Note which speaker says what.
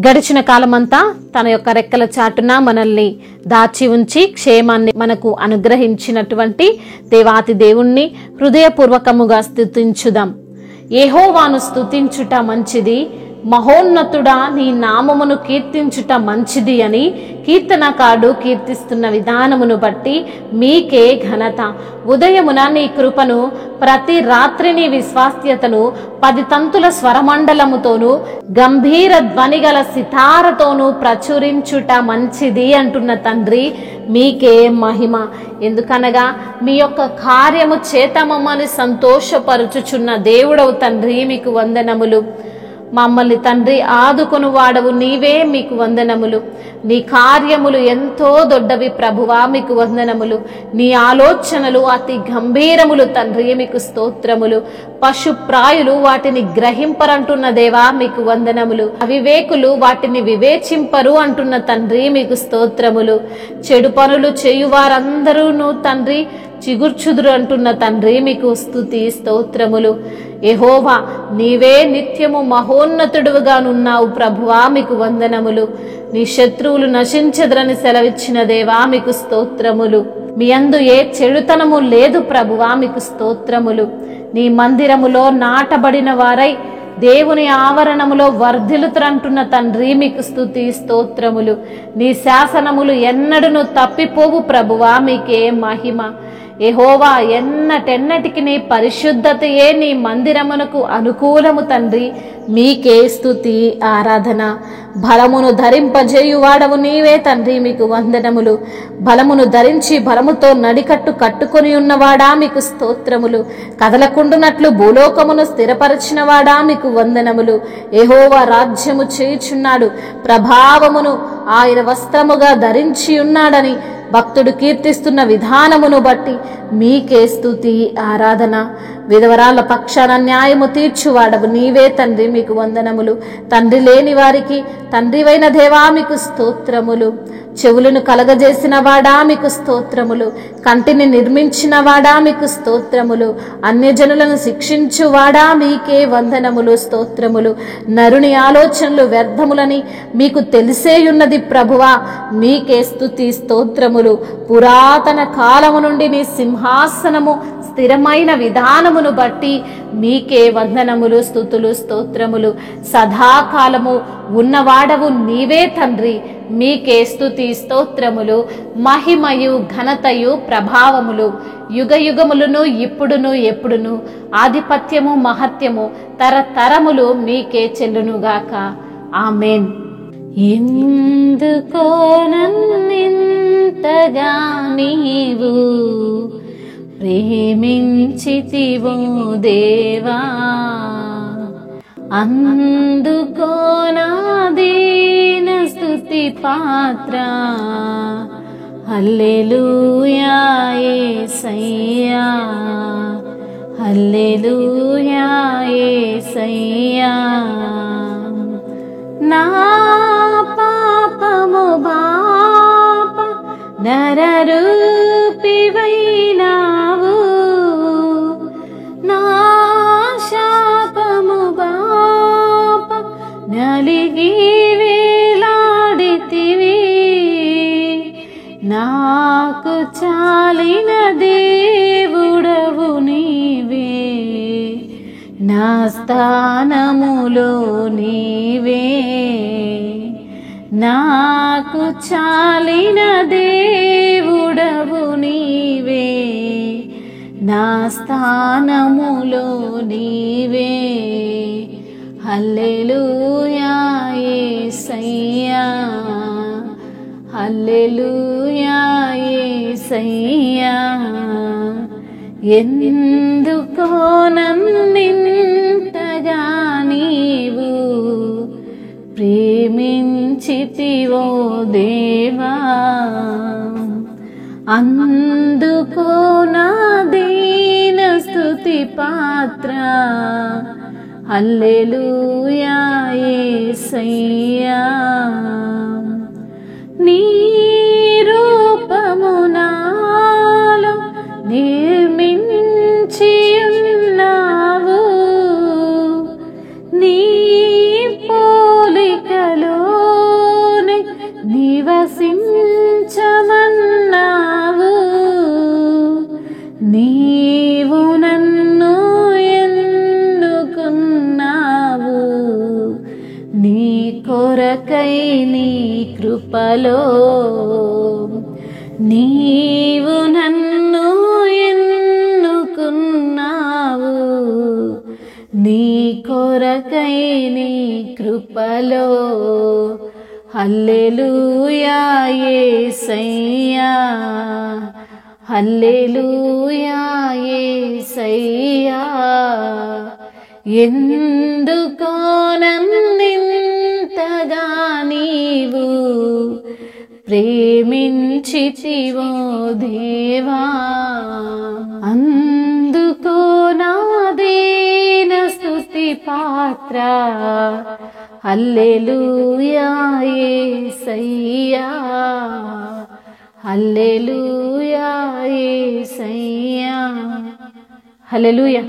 Speaker 1: గడిచిన కాలమంతా తన యొక్క రెక్కల చాటున మనల్ని దాచి ఉంచి క్షేమాన్ని మనకు అనుగ్రహించినటువంటి దేవాతి దేవుణ్ణి హృదయపూర్వకముగా స్తుతించుదాం. యెహోవాను స్తుతించుట మంచిది, మహోన్నతుడా నీ నామమును కీర్తించుట మంచిది అని కీర్తనకారుడు కీర్తిస్తున్న విధానమును బట్టి మీకే ఘనత. ఉదయమున నీ కృపను, ప్రతి రాత్రి నీ విశ్వాస్యతను 10 తంతుల స్వరమండలముతోనూ గంభీర ధ్వనిగల సితారతోనూ ప్రచురించుట మంచిది అంటున్న తండ్రి మీకే మహిమ. ఎందుకనగా మీ యొక్క కార్యము చేత మమ్మల్ని సంతోషపరుచుచున్న దేవుడవు తండ్రి, మీకు వందనములు. మమ్మల్ని తండ్రి ఆదుకొను వాడవు నీవే, మీకు వందనములు. నీ కార్యములు ఎంతో దొడ్డవి ప్రభువా, మీకు వందనములు. నీ ఆలోచనలు అతి గంభీరములు తండ్రి, మీకు స్తోత్రములు. పశుప్రాయులు వాటిని గ్రహింపరంటున్న దేవా, మీకు వందనములు. అవివేకులు వాటిని వివేచింపరు అంటున్న తండ్రి, మీకు స్తోత్రములు. చెడు పనులు చేయువారందరూను తండ్రి చిగుర్చుదురు అంటున్న తండ్రి, మీకు స్తుతి స్తోత్రములు. యెహోవా నీవే నిత్యము మహోన్నతుడుగానున్నావు ప్రభువా, మీకు వందనములు. నీ శత్రువులు నశించెదరని సెలవిచ్చిన దేవా, మీకు స్తోత్రములు. మీ యందు ఏ చెడుతనము లేదు ప్రభువా, మీకు స్తోత్రములు. నీ మందిరములో నాటబడిన వారై దేవుని ఆవరణములో వర్ధిల్లుతురంటున్న తండ్రి, మీకు స్తుతి స్తోత్రములు. నీ శాసనములు ఎన్నడూను తప్పిపోవు ప్రభువా, మీకే మహిమ. యెహోవా ఎన్నటెన్నటికి నీ పరిశుద్ధతయే నీ మందిరమునకు అనుకూలము తండ్రి, మీకే స్తుతి ఆరాధన. బలమును ధరింపజేయువాడవు నీవే తండ్రి, మీకు వందనములు. బలమును ధరించి బలముతో నడికట్టు కట్టుకొని ఉన్నవాడా, మీకు స్తోత్రములు. కదలకుండునట్లు భూలోకమును స్థిరపరచినవాడా, మీకు వందనములు. యెహోవా రాజ్యము చేయుచున్నాడు, ప్రభావమును ఆయన వస్త్రముగా ధరించి ఉన్నాడని భక్తుడు కీర్తిస్తున్న విధానమును బట్టి మీకే స్తుతి ఆరాధన. విధవరాల పక్షాన న్యాయము తీర్చువాడవు నీవే తండ్రి, మీకు వందనములు. తండ్రి లేని వారికి తండ్రివైన దేవా, మీకు స్తోత్రములు. చెవులను కలగజేసిన వాడా, మీకు స్తోత్రములు. కంటిని నిర్మించిన వాడా, మీకు స్తోత్రములు. అన్యజనులను శిక్షించువాడా, మీకే వందనములు స్తోత్రములు. నరుని ఆలోచనలు వ్యర్థములని మీకు తెలిసేయున్నది ప్రభువా, మీకే స్తుతి స్తోత్రములు. పురాతన కాలము నుండి నీ సింహాసనము స్థిరమైన విధానమును బట్టి మీకే వందనములు, స్తుతులు, స్తోత్రములు. సదాకాలము ఉన్నవాడవు నీవే తండ్రి, మీకే స్తుతి స్తోత్రములు. మహిమయు ఘనతయు ప్రభావములు యుగ యుగములను ఇప్పుడును ఎప్పుడును ఆధిపత్యము మహత్యము తరతరములు మీకే చెల్లునుగాక. ఆమేన్. ఎందుకో నన్నింతగా నీవు ప్రేమించితివో దేవా, అందుకో నా దీన స్తుతి పాత్ర. హల్లెలూయా యేసయ్యా, హల్లెలూయా యేసయ్యా. నా పాపము బాప నరరూపివైనావు, నా శాపము బాప నలిగి వేలాడితివి. నాకు చాలిన దేవుడవు నీవే, నా స్థానములో నీవే. నాకు చాలిన దేవుడవు నీవే, నా స్థానములో నీవే. హల్లెలూయా యేసయ్యా, హల్లెలూయా యేసయ్యా. ఎందుకో నన్నింతగా నీవు ప్రేమించితివో దేవా, అందుకో నా దీన స్తుతి పాత్ర. హల్లెలూయా యేసయ్యా. నీ రూపము నాలో నిర్మించి ఉన్నావు, నీ పోలికలో నీ కొరకై నీ కృపలో నీవు నన్ను ఎన్నుకున్నావు. నీ కొరకై నీ కృపలో హల్లెలూయా యేసయ్యా, హల్లెలూయా యేసయ్యా. ఎందుకో నన్నింతగా నీవు ప్రేమించితివో దేవా, అందుకో నా దీన స్తుతి పాత్ర. హల్లెలూయా యేసయ్యా, హల్లెలూయా యేసయ్యా. హల్లెలూయా.